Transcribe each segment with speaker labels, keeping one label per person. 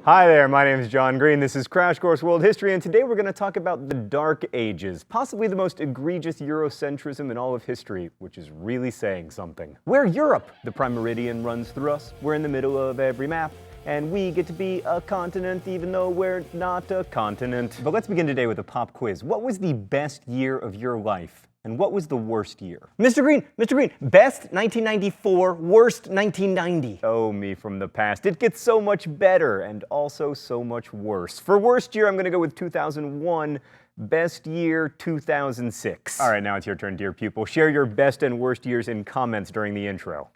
Speaker 1: Hi there, my name is John Green. This is Crash Course World History, and today we're going to talk about the Dark Ages, possibly the most egregious Eurocentrism in all of history, which is really saying something. We're Europe. The prime meridian runs through us. We're in the middle of every map, and we get to be a continent even though we're not a continent. But let's begin today with a pop quiz. What was the best year of your life? And what was the worst year? Mr. Green, best 1994, worst 1990. Oh, me from the past. It gets so much better and also so much worse. For worst year, I'm gonna go with 2001. Best year, 2006. All right, now it's your turn, dear pupil. Share your best and worst years in comments during the intro.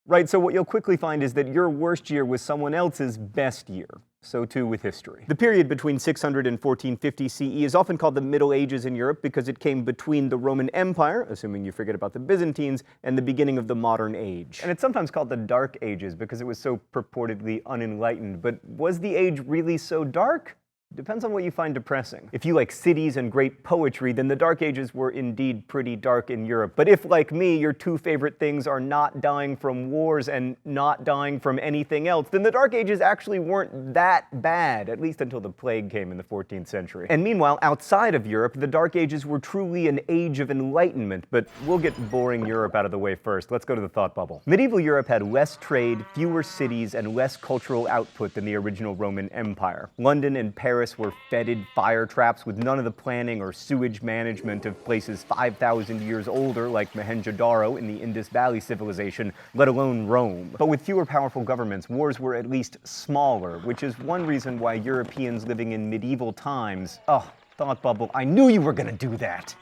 Speaker 1: Right, so what you'll quickly find is that your worst year was someone else's best year. So too with history. The period between 600 and 1450 CE is often called the Middle Ages in Europe because it came between the Roman Empire, assuming you forget about the Byzantines, and the beginning of the modern age. And it's sometimes called the Dark Ages because it was so purportedly unenlightened. But was the age really so dark? Depends on what you find depressing. If you like cities and great poetry, then the Dark Ages were indeed pretty dark in Europe. But if, like me, your two favorite things are not dying from wars and not dying from anything else, then the Dark Ages actually weren't that bad, at least until the plague came in the 14th century. And meanwhile, outside of Europe, the Dark Ages were truly an age of enlightenment, but we'll get boring Europe out of the way first. Let's go to the thought bubble. Medieval Europe had less trade, fewer cities, and less cultural output than the original Roman Empire. London and Paris were fetid fire traps with none of the planning or sewage management of places 5,000 years older like Mohenjo-Daro in the Indus Valley civilization, let alone Rome. But with fewer powerful governments, wars were at least smaller, which is one reason why Europeans living in medieval times— thought bubble, I knew you were gonna do that!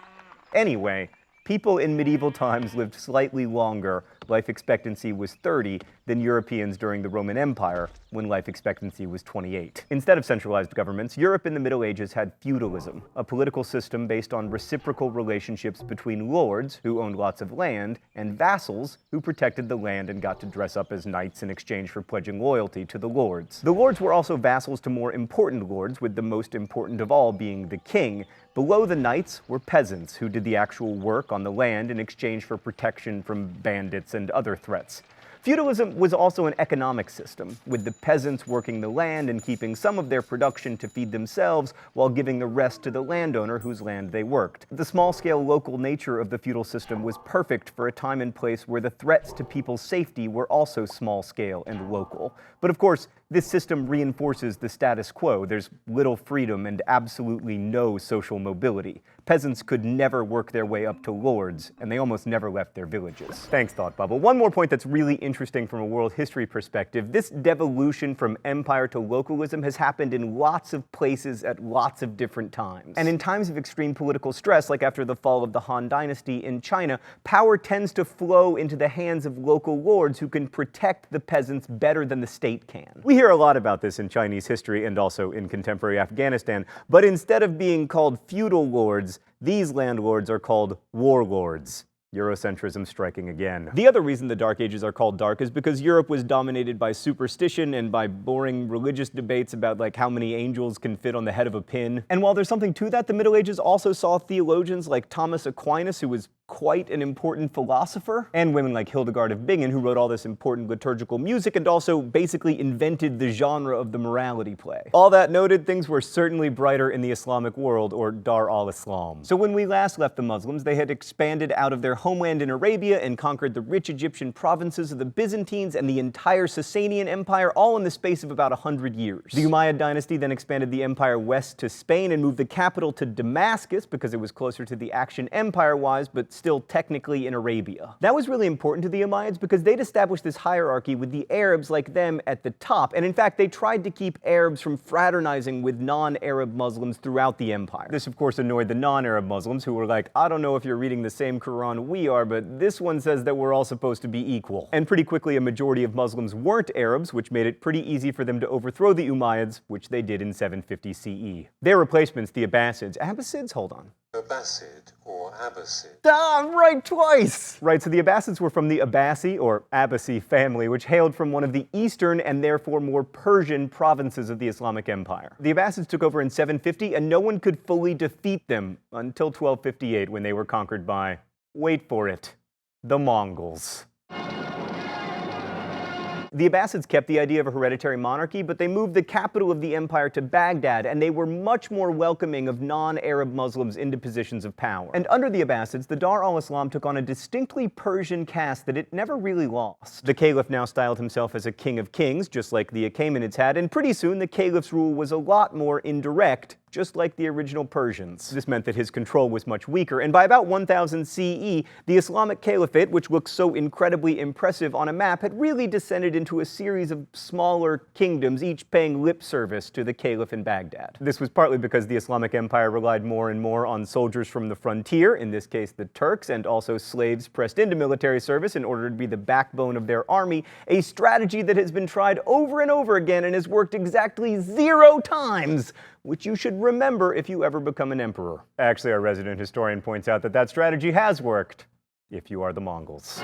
Speaker 1: Anyway, people in medieval times lived slightly longer. Life expectancy was 30 than Europeans during the Roman Empire, when life expectancy was 28. Instead of centralized governments, Europe in the Middle Ages had feudalism, a political system based on reciprocal relationships between lords, who owned lots of land, and vassals, who protected the land and got to dress up as knights in exchange for pledging loyalty to the lords. The lords were also vassals to more important lords, with the most important of all being the king. Below the knights were peasants, who did the actual work on the land in exchange for protection from bandits and other threats. Feudalism was also an economic system, with the peasants working the land and keeping some of their production to feed themselves while giving the rest to the landowner whose land they worked. The small-scale local nature of the feudal system was perfect for a time and place where the threats to people's safety were also small-scale and local. But of course, this system reinforces the status quo. There's little freedom and absolutely no social mobility. Peasants could never work their way up to lords, and they almost never left their villages. Thanks, Thought Bubble. One more point that's really interesting from a world history perspective. This devolution from empire to localism has happened in lots of places at lots of different times. And in times of extreme political stress, like after the fall of the Han Dynasty in China, power tends to flow into the hands of local lords who can protect the peasants better than the state can. We hear a lot about this in Chinese history and also in contemporary Afghanistan, but instead of being called feudal lords, these landlords are called warlords. Eurocentrism striking again. The other reason the Dark Ages are called dark is because Europe was dominated by superstition and by boring religious debates about like how many angels can fit on the head of a pin. And while there's something to that, the Middle Ages also saw theologians like Thomas Aquinas, who was quite an important philosopher, and women like Hildegard of Bingen, who wrote all this important liturgical music and also basically invented the genre of the morality play. All that noted, things were certainly brighter in the Islamic world, or Dar al-Islam. So when we last left the Muslims, they had expanded out of their homeland in Arabia and conquered the rich Egyptian provinces of the Byzantines and the entire Sasanian Empire, all in the space of about 100 years. The Umayyad dynasty then expanded the empire west to Spain and moved the capital to Damascus because it was closer to the action empire-wise, but still technically in Arabia. That was really important to the Umayyads because they'd established this hierarchy with the Arabs like them at the top, and in fact they tried to keep Arabs from fraternizing with non-Arab Muslims throughout the empire. This of course annoyed the non-Arab Muslims who were like, I don't know if you're reading the same Quran we are, but this one says that we're all supposed to be equal. And pretty quickly a majority of Muslims weren't Arabs, which made it pretty easy for them to overthrow the Umayyads, which they did in 750 CE. Their replacements, the Abbasids, hold on.
Speaker 2: Abbasid or Abbasid?
Speaker 1: Ah, I'm right twice! Right, so the Abbasids were from the Abbasi, or Abbasi family, which hailed from one of the eastern and therefore more Persian provinces of the Islamic Empire. The Abbasids took over in 750, and no one could fully defeat them until 1258, when they were conquered by, wait for it, the Mongols. The Abbasids kept the idea of a hereditary monarchy, but they moved the capital of the empire to Baghdad, and they were much more welcoming of non-Arab Muslims into positions of power. And under the Abbasids, the Dar al-Islam took on a distinctly Persian cast that it never really lost. The caliph now styled himself as a king of kings, just like the Achaemenids had, and pretty soon the caliph's rule was a lot more indirect, just like the original Persians. This meant that his control was much weaker, and by about 1000 CE, the Islamic Caliphate, which looks so incredibly impressive on a map, had really descended into a series of smaller kingdoms, each paying lip service to the caliph in Baghdad. This was partly because the Islamic Empire relied more and more on soldiers from the frontier, in this case the Turks, and also slaves pressed into military service in order to be the backbone of their army, a strategy that has been tried over and over again and has worked exactly 0 times, which you should remember if you ever become an emperor. Actually, our resident historian points out that that strategy has worked, if you are the Mongols.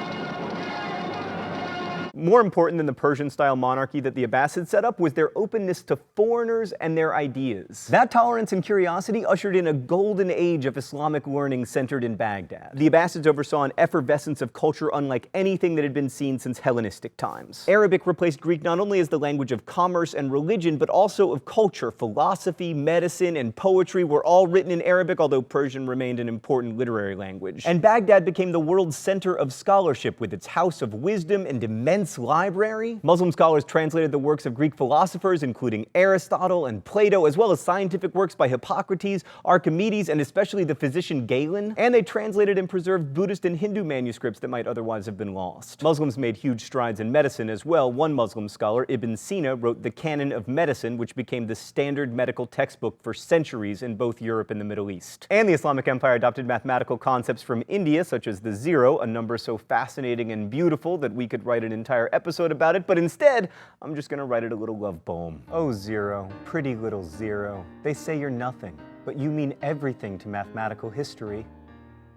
Speaker 1: More important than the Persian-style monarchy that the Abbasids set up was their openness to foreigners and their ideas. That tolerance and curiosity ushered in a golden age of Islamic learning centered in Baghdad. The Abbasids oversaw an effervescence of culture unlike anything that had been seen since Hellenistic times. Arabic replaced Greek not only as the language of commerce and religion, but also of culture. Philosophy, medicine, and poetry were all written in Arabic, although Persian remained an important literary language. And Baghdad became the world's center of scholarship, with its house of wisdom and immense library. Muslim scholars translated the works of Greek philosophers, including Aristotle and Plato, as well as scientific works by Hippocrates, Archimedes, and especially the physician Galen. And they translated and preserved Buddhist and Hindu manuscripts that might otherwise have been lost. Muslims made huge strides in medicine as well. One Muslim scholar, Ibn Sina, wrote the Canon of Medicine, which became the standard medical textbook for centuries in both Europe and the Middle East. And the Islamic Empire adopted mathematical concepts from India, such as the zero, a number so fascinating and beautiful that we could write an entire episode about it, but instead, I'm just gonna write it a little love poem. Oh, zero, pretty little zero, they say you're nothing, but you mean everything to mathematical history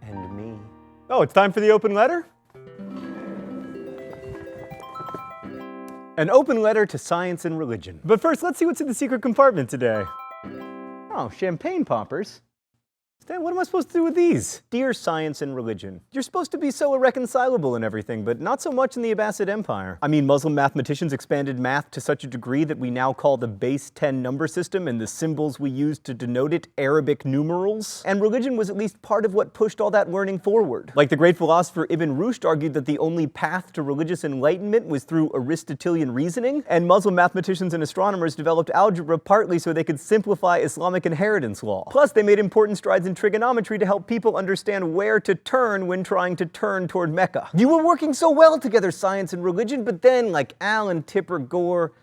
Speaker 1: and me. Oh, it's time for the open letter? An open letter to science and religion. But first, let's see what's in the secret compartment today. Oh, champagne poppers. Stan, what am I supposed to do with these? Dear Science and Religion, you're supposed to be so irreconcilable and everything, but not so much in the Abbasid Empire. I mean, Muslim mathematicians expanded math to such a degree that we now call the base 10 number system and the symbols we use to denote it Arabic numerals. And religion was at least part of what pushed all that learning forward. Like the great philosopher Ibn Rushd argued that the only path to religious enlightenment was through Aristotelian reasoning, and Muslim mathematicians and astronomers developed algebra partly so they could simplify Islamic inheritance law. Plus, they made important strides in trigonometry to help people understand where to turn when trying to turn toward Mecca. You were working so well together, science and religion, but then, like Alan Tipper Gore,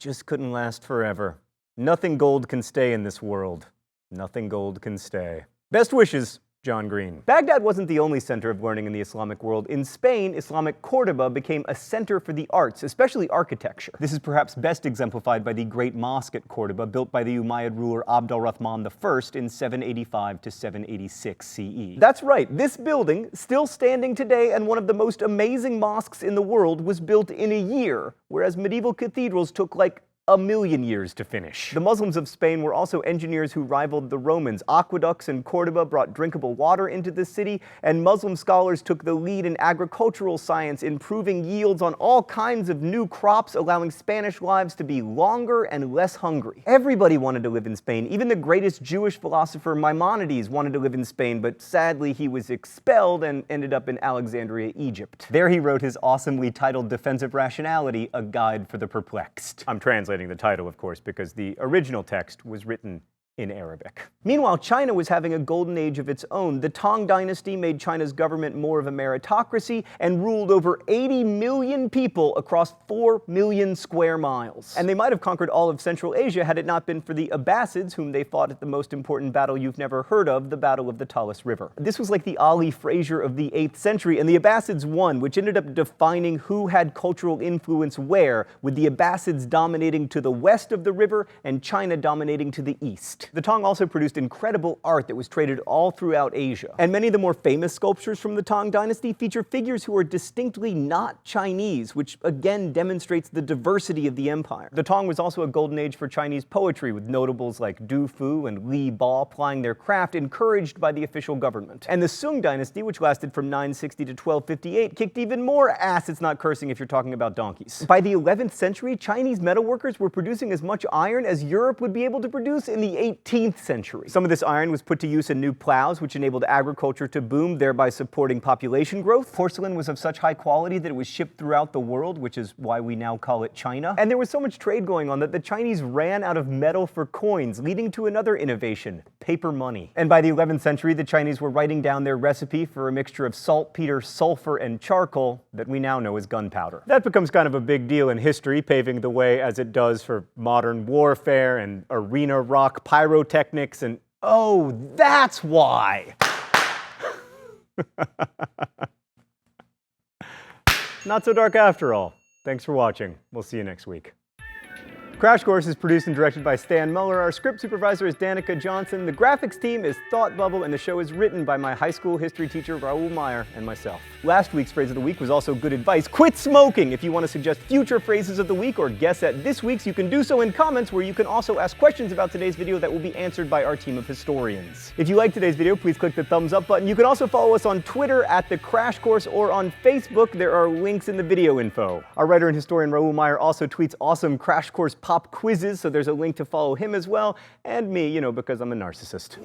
Speaker 1: just couldn't last forever. Nothing gold can stay in this world. Nothing gold can stay. Best wishes, John Green. Baghdad wasn't the only center of learning in the Islamic world. In Spain, Islamic Córdoba became a center for the arts, especially architecture. This is perhaps best exemplified by the Great Mosque at Córdoba, built by the Umayyad ruler Abd al-Rahman I in 785 to 786 CE. That's right, this building, still standing today and one of the most amazing mosques in the world, was built in a year, whereas medieval cathedrals took like a million years to finish. The Muslims of Spain were also engineers who rivaled the Romans. Aqueducts in Córdoba brought drinkable water into the city, and Muslim scholars took the lead in agricultural science, improving yields on all kinds of new crops, allowing Spanish lives to be longer and less hungry. Everybody wanted to live in Spain. Even the greatest Jewish philosopher Maimonides wanted to live in Spain, but sadly he was expelled and ended up in Alexandria, Egypt. There he wrote his awesomely titled Defense of Rationality, A Guide for the Perplexed. I'm translating the title, of course, because the original text was written in Arabic. Meanwhile, China was having a golden age of its own. The Tang dynasty made China's government more of a meritocracy and ruled over 80 million people across 4 million square miles. And they might have conquered all of Central Asia had it not been for the Abbasids, whom they fought at the most important battle you've never heard of, the Battle of the Talas River. This was like the Ali Frazier of the 8th century, and the Abbasids won, which ended up defining who had cultural influence where, with the Abbasids dominating to the west of the river and China dominating to the east. East. The Tang also produced incredible art that was traded all throughout Asia. And many of the more famous sculptures from the Tang Dynasty feature figures who are distinctly not Chinese, which again demonstrates the diversity of the empire. The Tang was also a golden age for Chinese poetry, with notables like Du Fu and Li Ba plying their craft, encouraged by the official government. And the Sung Dynasty, which lasted from 960 to 1258, kicked even more ass. It's not cursing if you're talking about donkeys. By the 11th century, Chinese metalworkers were producing as much iron as Europe would be able to produce in the 18th century. Some of this iron was put to use in new plows, which enabled agriculture to boom, thereby supporting population growth. Porcelain was of such high quality that it was shipped throughout the world, which is why we now call it China. And there was so much trade going on that the Chinese ran out of metal for coins, leading to another innovation: paper money. And by the 11th century, the Chinese were writing down their recipe for a mixture of saltpeter, sulfur, and charcoal that we now know as gunpowder. That becomes kind of a big deal in history, paving the way as it does for modern warfare and arena rock pyrotechnics, and oh, that's why! Not so dark after all. Thanks for watching. We'll see you next week. Crash Course is produced and directed by Stan Muller. Our script supervisor is Danica Johnson. The graphics team is Thought Bubble, and the show is written by my high school history teacher, Raoul Meyer, and myself. Last week's phrase of the week was also good advice. Quit smoking! If you want to suggest future phrases of the week or guess at this week's, you can do so in comments, where you can also ask questions about today's video that will be answered by our team of historians. If you like today's video, please click the thumbs up button. You can also follow us on Twitter at The Crash Course or on Facebook. There are links in the video info. Our writer and historian Raoul Meyer also tweets awesome Crash Course pop quizzes, so there's a link to follow him as well, and me, because I'm a narcissist.